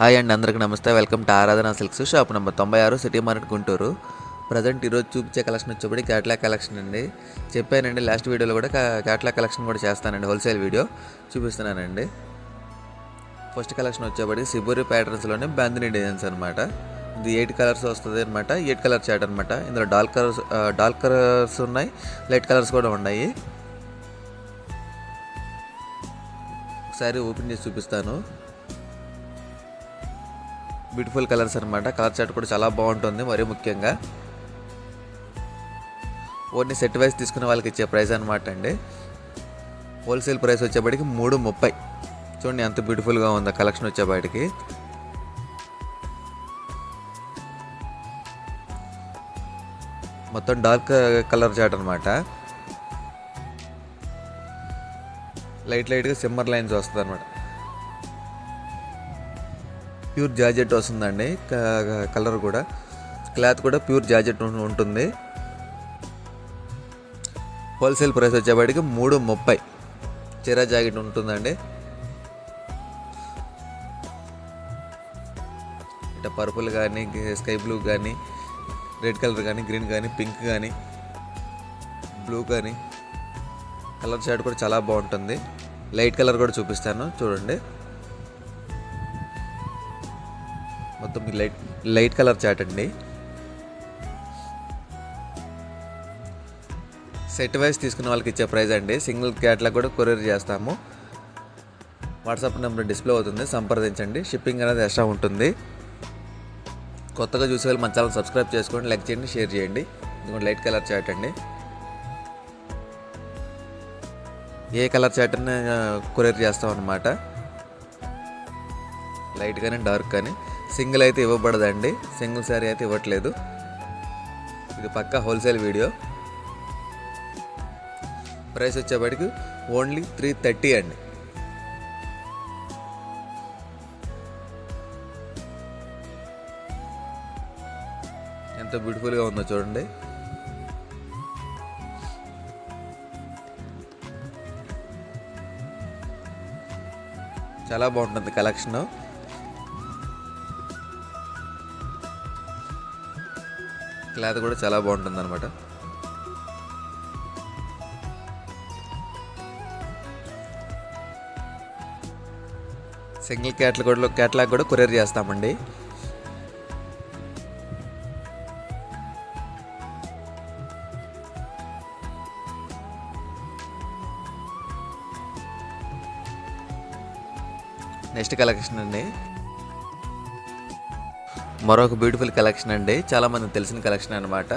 Hi అండి, అందరికీ నమస్తే. వెల్కమ్ టు ఆరాధన silks, shop number 96, city market, Guntur. Present ఈరోజు చూపించే కలెక్షన్ వచ్చేప్పటికి క్యాట్లాగ్ కలెక్షన్ అండి. చెప్పానండి లాస్ట్ వీడియోలో కూడా క్యాట్లాగ్ కలెక్షన్ కూడా చేస్తానండి, హోల్సేల్ వీడియో చూపిస్తున్నానండి. ఫస్ట్ కలెక్షన్ వచ్చేప్పటికి సిబోరి ప్యాటర్న్స్లోనే బాందిని డిజైన్స్ అనమాట. ఇది 8 కలర్స్ వస్తుంది అనమాట. 8 కలర్ చాట్ అనమాట. ఇందులో డార్క్ కలర్స్ ఉన్నాయి, లైట్ కలర్స్ కూడా ఉన్నాయి. ఒకసారి ఓపెన్ చేసి చూపిస్తాను. బ్యూటిఫుల్ కలర్స్ అనమాట. కలర్ చార్ట్ కూడా చాలా బాగుంటుంది. మరీ ముఖ్యంగా ఓన్లీ సెట్ వైజ్ తీసుకునే వాళ్ళకి ఇచ్చే ప్రైస్ అనమాట అండి. హోల్సేల్ ప్రైస్ వచ్చేప్పటికి 330. చూడండి ఎంత బ్యూటిఫుల్గా ఉందో కలెక్షన్ వచ్చేప్పటికి. మొత్తం డార్క్ కలర్ చార్ట్ అనమాట. లైట్గా సిమ్మర్ లైన్స్ వస్తుంది అనమాట. ప్యూర్ జార్జెట్ వస్తుందండి. కలర్ కూడా, క్లాత్ కూడా ప్యూర్ జార్జెట్ ఉంటుంది. హోల్సేల్ ప్రైస్ వచ్చేప్పటికి 330. చీరా జాకెట్ ఉంటుందండి. ఇట్లా పర్పుల్ కానీ, స్కై బ్లూ కానీ, రెడ్ కలర్ కానీ, గ్రీన్ కానీ, పింక్ కానీ, బ్లూ కానీ, కలర్ చార్ట్ కూడా చాలా బాగుంటుంది. లైట్ కలర్ కూడా చూపిస్తాను చూడండి. మొత్తం లైట్ కలర్ చాట్ అండి. సెట్ వైజ్ తీసుకున్న వాళ్ళకి ఇచ్చే ప్రైస్ అండి. సింగిల్ క్యాట్లాగ్ కూడా కొరియర్ చేస్తాము. వాట్సాప్ నెంబర్ డిస్ప్లే అవుతుంది, సంప్రదించండి. షిప్పింగ్ అనేది ఎక్స్ట్రా ఉంటుంది. కొత్తగా చూసే వాళ్ళు మన ఛానల్ సబ్స్క్రైబ్ చేసుకోండి, లైక్ చేయండి, షేర్ చేయండి. ఇది లైట్ కలర్ చాట్ అండి. ఏ కలర్ చాట్ అని కొరియర్ చేస్తాం అన్నమాట. లైట్ కానీ డార్క్ కానీ. సింగిల్ అయితే ఇవ్వబడదండి, సింగిల్ శారీ అయితే ఇవ్వట్లేదు. ఇది పక్కా హోల్సేల్ వీడియో. ప్రైస్ వచ్చేప్పటికి ఓన్లీ 330 అండి. ఎంత బ్యూటిఫుల్గా ఉందో చూడండి. చాలా బాగుంటుంది కలెక్షన్. క్లాత్ కూడా చాలా బాగుంటుంది అనమాట. సింగిల్ క్యాట్లాగ్ కూడా కొరియర్ చేస్తామండి. నెక్స్ట్ కలెక్షన్ అండి, మరొక బ్యూటిఫుల్ కలెక్షన్ అండి. చాలామందికి తెలిసిన కలెక్షన్ అనమాట.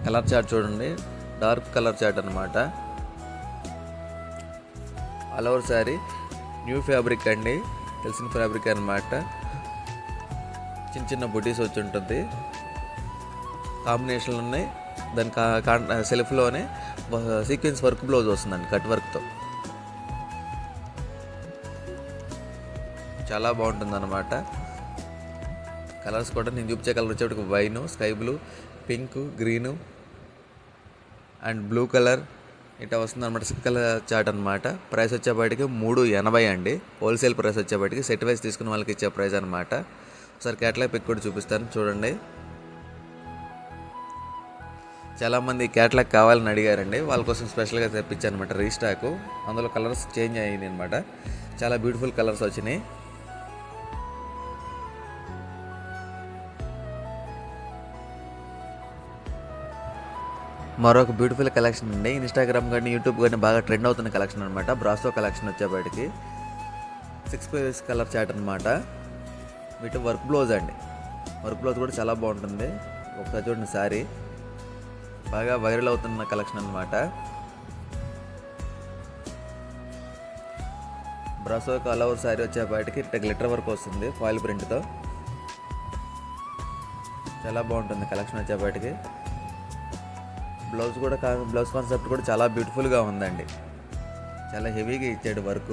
కలర్ చార్ట్ చూడండి, డార్క్ కలర్ చార్ట్ అనమాట. All over sari new fabric అండి, తెలిసిన ఫ్యాబ్రిక్ అనమాట. చిన్న బుటీస్ వచ్చి ఉంటుంది. కాంబినేషన్లు ఉన్నాయి. దాని సెల్ఫ్లోనే సీక్వెన్స్ వర్క్ బ్లౌజ్ వస్తుందండి, కట్ వర్క్తో. చాలా బాగుంటుంది అనమాట. కలర్స్ కూడా నేను చూపించే కలర్ వచ్చేప్పటికి wine, sky blue, pink, green and blue colour ఇట్లా వస్తుంది అనమాట. సింగిల్ చాట్ అనమాట. ప్రైస్ వచ్చేప్పటికి 380 అండి. హోల్సేల్ ప్రైస్ వచ్చేప్పటికి సెట్ వైజ్ తీసుకున్న వాళ్ళకి ఇచ్చే ప్రైస్ అనమాట. ఒకసారి క్యాట్లాగ్ పిక్ కూడా చూపిస్తాను చూడండి. చాలామంది క్యాట్లాగ్ కావాలని అడిగారండి, వాళ్ళ కోసం స్పెషల్గా తెప్పించాను అనమాట రీస్టాకు. అందులో కలర్స్ చేంజ్ అయ్యింది అనమాట. చాలా బ్యూటిఫుల్ కలర్స్ వచ్చినాయి. మరొక బ్యూటిఫుల్ కలెక్షన్ అండి. ఇన్స్టాగ్రామ్ కానీ, యూట్యూబ్ కానీ బాగా ట్రెండ్ అవుతున్న కలెక్షన్ అనమాట. బ్రాసో కలెక్షన్ వచ్చేప్పటికి 6 పీస్ కలర్ చాట్ అనమాట. వీటి వర్క్ బ్లౌజ్ అండి. వర్క్ బ్లౌజ్ కూడా చాలా బాగుంటుంది. ఒకసారి చూడండి, శారీ బాగా వైరల్ అవుతున్న కలెక్షన్ అనమాట. బ్రాసో ఆల్ ఓవర్ శారీ వచ్చేప్పటికి ఇట్లా గ్లిటర్ వర్క్ వస్తుంది ఫాయిల్ ప్రింట్తో. చాలా బాగుంటుంది కలెక్షన్ వచ్చేప్పటికి. బ్లౌజ్ కాన్సెప్ట్ కూడా చాలా బ్యూటిఫుల్గా ఉందండి. చాలా హెవీగా ఇచ్చాడు వర్క్.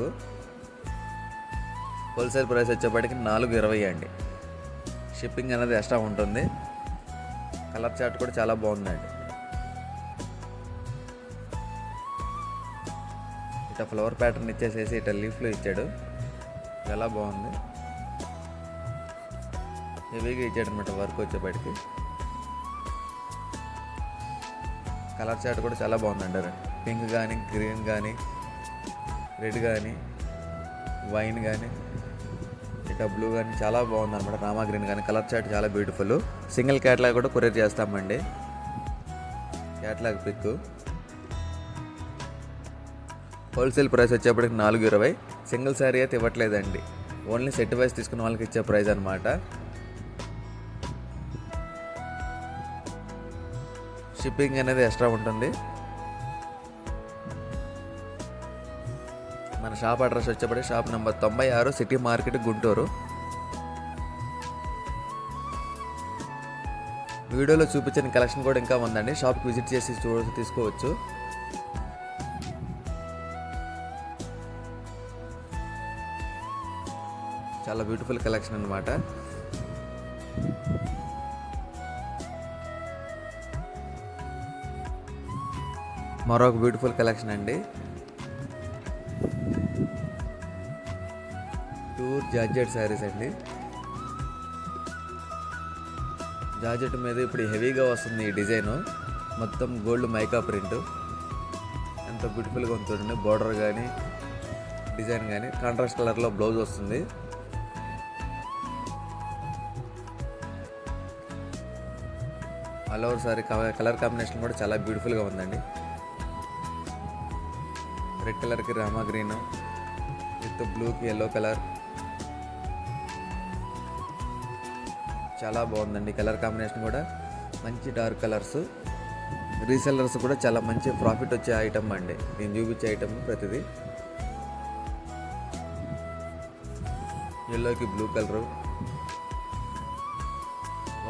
హోల్సేల్ ప్రైస్ వచ్చేప్పటికి 420 అండి. షిప్పింగ్ అనేది ఎక్స్ట్రా ఉంటుంది. కలర్ చార్ట్ కూడా చాలా బాగుందండి. ఇట్లా ఫ్లవర్ ప్యాటర్న్ ఇచ్చేసేసి ఇట్లా లీఫ్లో ఇచ్చాడు. చాలా బాగుంది. హెవీగా ఇచ్చాడనమాట వర్క్ వచ్చేప్పటికి. కలర్ చార్ట్ కూడా చాలా బాగుందండి. పింక్ కానీ, గ్రీన్ కానీ, రెడ్ కానీ, వైన్ కానీ, ఇక బ్లూ కానీ చాలా బాగుందన్నమాట. రామా గ్రీన్ కానీ కలర్ చార్ట్ చాలా బ్యూటిఫుల్. సింగిల్ క్యాటలాగ్ కూడా కొరియర్ చేస్తామండి. Catalogue pic. హోల్సేల్ ప్రైస్ వచ్చేప్పటికి 420. సింగిల్ శారీ అయితే ఇవ్వట్లేదండి, ఓన్లీ సెట్ వైజ్ తీసుకున్న వాళ్ళకి ఇచ్చే ప్రైస్ అనమాట. షిప్పింగ్ అనేది ఎక్స్ట్రా ఉంటుంది. మన షాప్ అడ్రస్ వచ్చేప్పటికి shop number 96, city market, Guntur. వీడియోలో చూపించిన కలెక్షన్ కూడా ఇంకా ఉందండి, షాప్కి విజిట్ చేసి తీసుకోవచ్చు. చాలా బ్యూటిఫుల్ కలెక్షన్ అన్నమాట. మరొక బ్యూటిఫుల్ కలెక్షన్ అండి. ప్యూర్ జార్జెట్ శారీస్ అండి. జార్జెట్ మీద ఇప్పుడు హెవీగా వస్తుంది ఈ డిజైన్. మొత్తం గోల్డ్ మైకా ప్రింట్. ఎంత బ్యూటిఫుల్గా ఉంటుంది. బార్డర్ కానీ, డిజైన్ కానీ కాంట్రాస్ట్ కలర్లో బ్లౌజ్ వస్తుంది. All over sorry colour combination కూడా చాలా బ్యూటిఫుల్గా ఉందండి. రెడ్ కలర్కి రామా గ్రీన్ విత్ బ్లూకి ఎల్లో కలర్ చాలా బాగుందండి. కలర్ కాంబినేషన్ కూడా మంచి డార్క్ కలర్స్. రీసెల్లర్స్ కూడా చాలా మంచి ప్రాఫిట్ వచ్చే ఐటమ్ అండి. నేను చూపించే ఐటమ్ ప్రతిదీ. ఎల్లోకి బ్లూ కలరు.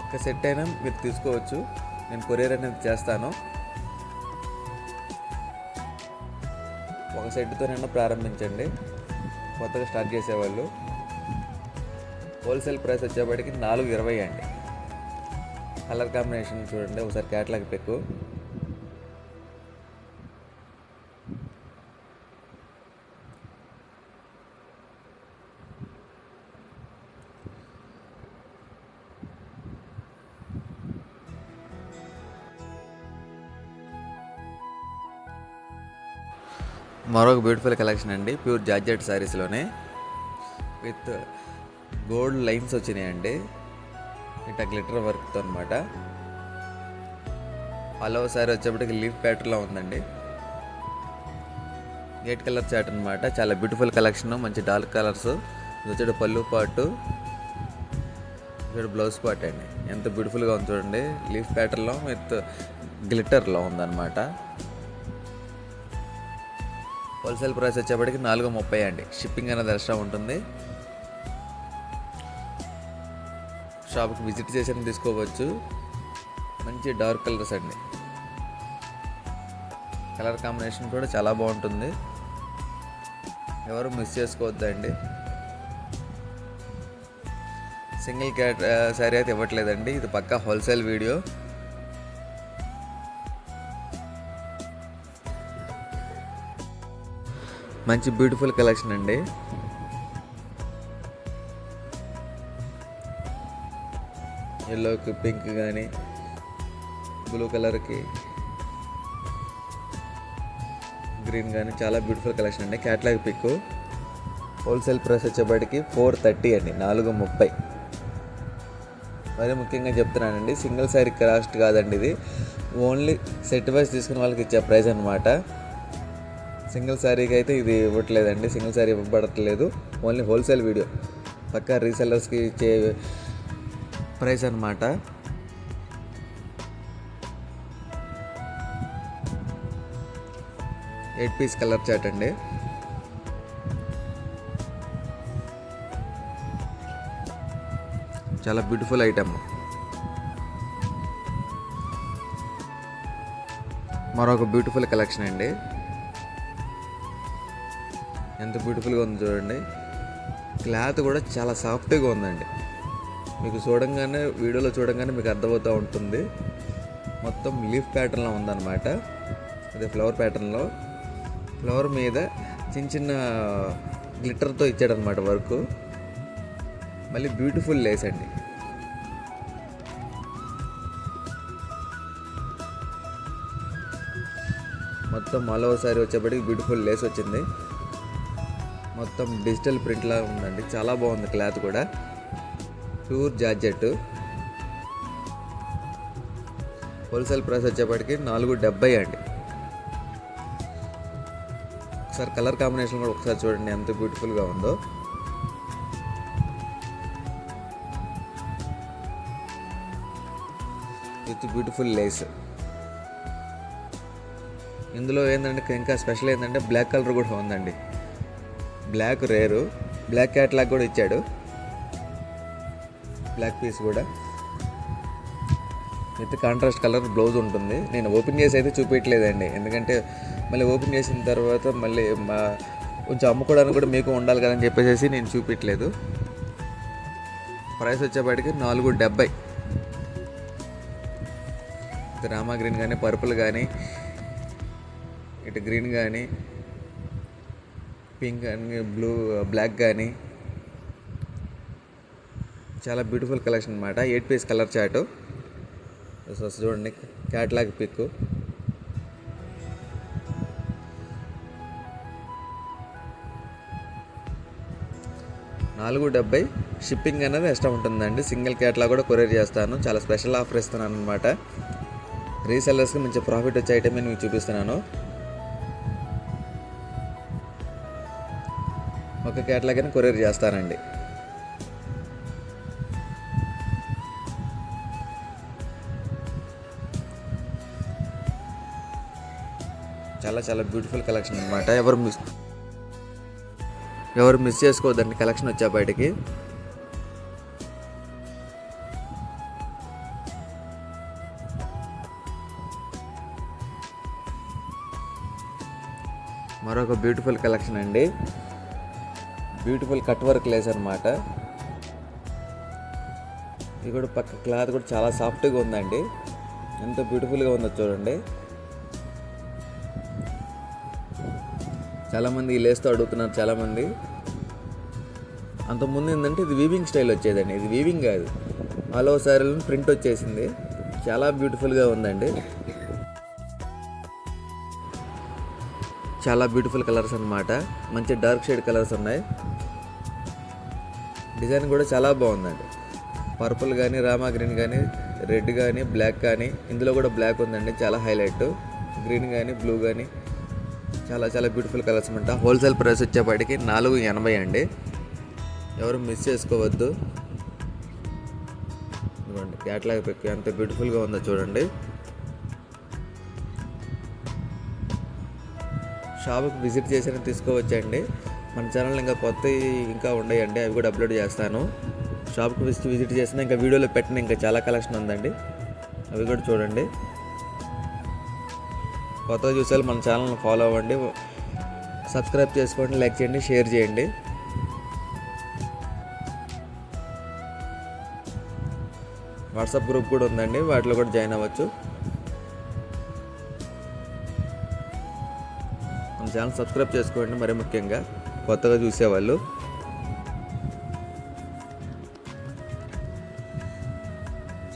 ఒక్క సెట్ అయినా మీరు తీసుకోవచ్చు, నేను కొరియర్ అనేది చేస్తాను. ఒక సెట్తోనైనా ప్రారంభించండి కొత్తగా స్టార్ట్ చేసేవాళ్ళు. హోల్సేల్ ప్రైస్ వచ్చేప్పటికి 420 అండి. కలర్ కాంబినేషన్ చూడండి ఒకసారి, క్యాటలాగ్ పిక్. మరొక బ్యూటిఫుల్ కలెక్షన్ అండి. ప్యూర్ జార్జెట్ శారీస్లోనే విత్ గోల్డ్ లైన్స్ వచ్చినాయండి. ఇట్లా గ్లిటర్ వర్క్తో అనమాట. ఆల్ ఓవర్ శారీ వచ్చేప్పటికి లీఫ్ ప్యాటర్న్లో ఉందండి. 8 కలర్ చాట్ అనమాట. చాలా బ్యూటిఫుల్ కలెక్షన్. మంచి డార్క్ కలర్స్. ఇది వచ్చేది పళ్ళు పాటు, ఇక్కడ బ్లౌజ్ పార్ట్ అండి. ఎంత బ్యూటిఫుల్గా ఉంది చూడండి. లీఫ్ ప్యాటర్న్లో విత్ గ్లిటర్లో ఉందన్నమాట. హోల్సేల్ ప్రైస్ వచ్చేప్పటికి 430 అండి. షిప్పింగ్ అనేది ఎక్స్ట్రా ఉంటుంది. షాప్కి విజిట్ చేసి తీసుకోవచ్చు. మంచి డార్క్ కలర్స్ అండి. కలర్ కాంబినేషన్ కూడా చాలా బాగుంటుంది, ఎవరు మిస్ చేసుకోవద్దండి. సింగిల్ శారీ అయితే ఇవ్వట్లేదండి, ఇది పక్కా హోల్సేల్ వీడియో. మంచి బ్యూటిఫుల్ కలెక్షన్ అండి. ఎల్లోకి పింక్ కానీ, బ్లూ కలర్కి గ్రీన్ కానీ చాలా బ్యూటిఫుల్ కలెక్షన్ అండి. Catalogue pic. హోల్సేల్ ప్రైస్ వచ్చేప్పటికి 430 అండి, 430. మరీ ముఖ్యంగా చెప్తున్నానండి, సింగిల్ శారీ కాస్ట్ కాదండి ఇది, ఓన్లీ సెట్ వైజ్ తీసుకున్న వాళ్ళకి ఇచ్చే ప్రైస్ అనమాట. సింగిల్ శారీకి అయితే ఇది ఇవ్వట్లేదండి, సింగిల్ శారీ ఇవ్వబడట్లేదు. ఓన్లీ హోల్సేల్ వీడియో, పక్కా రీసెల్లర్స్కి ఇచ్చే ప్రైస్ అనమాట. ఎయిట్ పీస్ కలర్ చాట్ అండి. చాలా బ్యూటిఫుల్ ఐటమ్. మరొక బ్యూటిఫుల్ కలెక్షన్ అండి. ఎంత బ్యూటిఫుల్గా ఉంది చూడండి. క్లాత్ కూడా చాలా సాఫ్ట్గా ఉందండి. మీకు చూడంగానే, వీడియోలో చూడంగానే మీకు అర్థమవుతూ ఉంటుంది. మొత్తం లీఫ్ ప్యాటర్న్లో ఉందన్నమాట. అదే ఫ్లవర్ ప్యాటర్న్లో, ఫ్లవర్ మీద చిన్న చిన్న గ్లిటర్తో ఇచ్చాడనమాట వర్క్. మళ్ళీ బ్యూటిఫుల్ లేస్ అండి. మొత్తం ఆల్ ఓవర్ సారీ వచ్చేప్పటికి బ్యూటిఫుల్ లేస్ వచ్చింది. మొత్తం డిజిటల్ ప్రింట్ లాగా ఉందండి. చాలా బాగుంది క్లాత్ కూడా. Pure georgette. హోల్సేల్ ప్రైస్ వచ్చేప్పటికి 470 అండి. ఒకసారి కలర్ కాంబినేషన్ కూడా ఒకసారి చూడండి ఎంత బ్యూటిఫుల్గా ఉందో. With beautiful Lay's. ఇందులో ఏంటంటే ఇంకా స్పెషల్ ఏంటంటే బ్లాక్ కలర్ కూడా ఉందండి. బ్లాక్ రేరు. బ్లాక్ క్యాట్లాగ్ కూడా ఇచ్చాడు. బ్లాక్ పీస్ కూడా విత్ కాంట్రాస్ట్ కలర్ బ్లౌజ్ ఉంటుంది. నేను ఓపెన్ చేసి అయితే చూపించలేదండి, ఎందుకంటే మళ్ళీ ఓపెన్ చేసిన తర్వాత మళ్ళీ కొంచెం అమ్ముకోవడానికి కూడా మీకు ఉండాలి కదని చెప్పేసి నేను చూపించలేదు. ప్రైస్ వచ్చేప్పటికి 470. ఇది రామా గ్రీన్ కానీ, పర్పుల్ కానీ, ఇటు గ్రీన్ కానీ, పింక్ కానీ, బ్లాక్ కానీ చాలా బ్యూటిఫుల్ కలెక్షన్ అనమాట. 8 పీస్ కలర్ చార్టు. చూడండి క్యాట్లాగ్ పిక్. $470. షిప్పింగ్ అనేది ఎక్స్ట్రా ఉంటుందండి. సింగిల్ క్యాట్లాగ్ కూడా కొరియర్ చేస్తాను. చాలా స్పెషల్ ఆఫర్ ఇస్తున్నాను అనమాట. రీసెల్లర్స్కి మంచి ప్రాఫిట్ వచ్చే ఐటమ్ మీకు చూపిస్తున్నాను. ఒక క్యాట్లాగ్ అని కొరియర్ చేస్తానండి. చాలా చాలా బ్యూటిఫుల్ కలెక్షన్ అనమాట. ఎవరు మిస్ చేసుకోవద్దండి కలెక్షన్ వచ్చేప్పటికి. మరొక బ్యూటిఫుల్ కలెక్షన్ అండి. బ్యూటిఫుల్ కట్ వర్క్ లేస్ అనమాట. ఇది కూడా పక్క క్లాత్ కూడా చాలా సాఫ్ట్గా ఉందండి. ఎంత బ్యూటిఫుల్గా ఉందో చూడండి. చాలామంది ఈ లేస్తో అడుగుతున్నారు చాలామంది. అంతకుముందు ఏంటంటే ఇది వీవింగ్ స్టైల్ వచ్చేదండి. ఇది వీవింగ్ కాదు, ఆల్ ఓవర్ సారీలో ప్రింట్ వచ్చేసింది. చాలా బ్యూటిఫుల్గా ఉందండి. చాలా బ్యూటిఫుల్ కలర్స్ అనమాట. మంచి డార్క్ షేడ్ కలర్స్ ఉన్నాయి. డిజైన్ కూడా చాలా బాగుందండి. పర్పుల్ కానీ, రామా గ్రీన్ కానీ, రెడ్ కానీ, బ్లాక్ కానీ, ఇందులో కూడా బ్లాక్ ఉందండి, చాలా హైలైట్. గ్రీన్ కానీ, బ్లూ కానీ చాలా చాలా బ్యూటిఫుల్ కలర్స్ అనమాట. హోల్సేల్ ప్రైస్ వచ్చేప్పటికి 480 అండి. ఎవరు మిస్ చేసుకోవద్దు. ఇదిగోండి క్యాట్లాగ్ పిక్ ఎంత బ్యూటిఫుల్గా ఉందో చూడండి. షాప్కి విజిట్ చేసిన తీసుకోవచ్చండి. మన ఛానల్ ఇంకా కొత్త ఇంకా ఉన్నాయండి, అవి కూడా అప్లోడ్ చేస్తాను. షాప్కి విజిట్ చేసిన ఇంకా వీడియోలో పెట్టిన ఇంకా చాలా కలెక్షన్ ఉందండి, అవి కూడా చూడండి. కొత్తగా చూసే మన ఛానల్ని ఫాలో అవ్వండి, సబ్స్క్రైబ్ చేసుకోండి, లైక్ చేయండి, షేర్ చేయండి. వాట్సాప్ గ్రూప్ కూడా ఉందండి, వాటిలో కూడా జాయిన్ అవ్వచ్చు. మన ఛానల్ సబ్స్క్రైబ్ చేసుకోండి, మరీ ముఖ్యంగా కొత్తగా చూసేవాళ్ళు.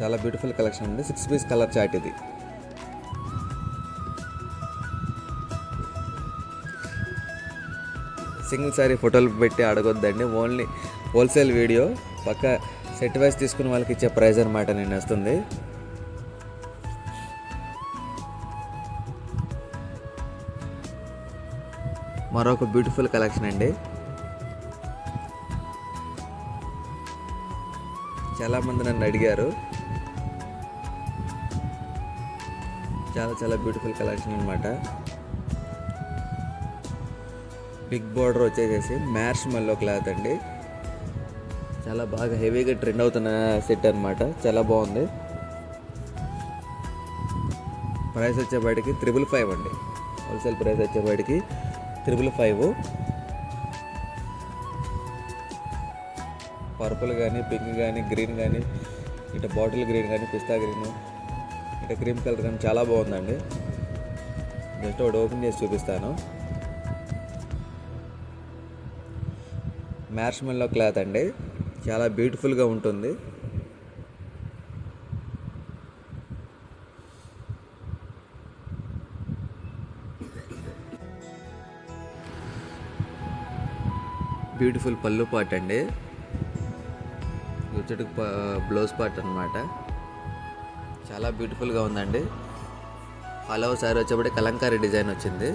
చాలా బ్యూటిఫుల్ కలెక్షన్ అండి. 6 పీస్ కలర్ చార్ట్ ఇది. సింగిల్ సారీ ఫోటోలు పెట్టి అడగొద్దండి, ఓన్లీ హోల్సేల్ వీడియో. పక్క సెట్ వైజ్ తీసుకున్న వాళ్ళకి ఇచ్చే ప్రైస్ అనమాట నేను వస్తుంది. మరొక బ్యూటిఫుల్ కలెక్షన్ అండి. చాలామంది నన్ను అడిగారు. చాలా చాలా బ్యూటిఫుల్ కలెక్షన్ అనమాట. బిగ్ బార్డర్ వచ్చేసేసి మ్యాష్ మెల్లో క్లాత్ అండి. చాలా బాగా హెవీగా ట్రెండ్ అవుతున్న సెట్ అనమాట. చాలా బాగుంది. ప్రైస్ వచ్చేపాటికి 555 అండి. హోల్సేల్ ప్రైస్ వచ్చేపాటికి 555. పర్పుల్ కానీ, పింక్ కానీ, గ్రీన్ కానీ, ఇటు బాటిల్ గ్రీన్ కానీ, పిస్తా గ్రీన్, ఇటు క్రీమ్ కలర్ కానీ చాలా బాగుందండి. జస్ట్ ఒకటి ఓపెన్ చేసి చూపిస్తాను. మ్యార్ష్మెల్లో క్లాత్ అండి, చాలా బ్యూటిఫుల్గా ఉంటుంది. బ్యూటిఫుల్ పళ్ళు పాట్ అండి, వచ్చేటికి బ్లౌజ్ పార్ట్ అనమాట. చాలా బ్యూటిఫుల్గా ఉందండి. ఆల్ ఓవర్ శారీ వచ్చేప్పటికి కలంకారీ డిజైన్ వచ్చింది.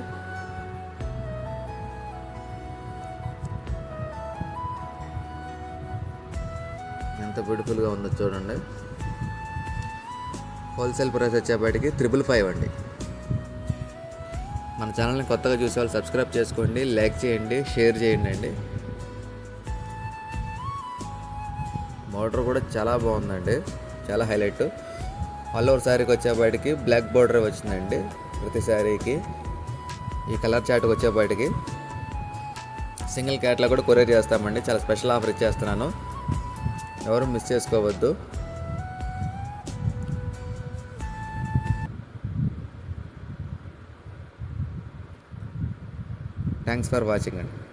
ఎంత బ్యూటిఫుల్గా ఉందో చూడండి. హోల్సేల్ ప్రైస్ వచ్చేప్పటికి 555 అండి. మన ఛానల్ని కొత్తగా చూసే వాళ్ళు సబ్స్క్రైబ్ చేసుకోండి, లైక్ చేయండి, షేర్ చేయండి అండి. బార్డర్ కూడా చాలా బాగుందండి, చాలా హైలైట్. ఆల్ ఓవర్ శారీకి వచ్చేపాటికి బ్లాక్ బార్డర్ వచ్చిందండి ప్రతి శారీకి. ఈ కలర్ చార్ట్కి వచ్చేపాటికి సింగిల్ క్యాట్లో కూడా కొరియర్ చేస్తామండి. చాలా స్పెషల్ ఆఫర్ ఇచ్చేస్తున్నాను, ఎవరు మిస్ చేసుకోవద్దు. థ్యాంక్స్ ఫర్ వాచింగ్ అండి.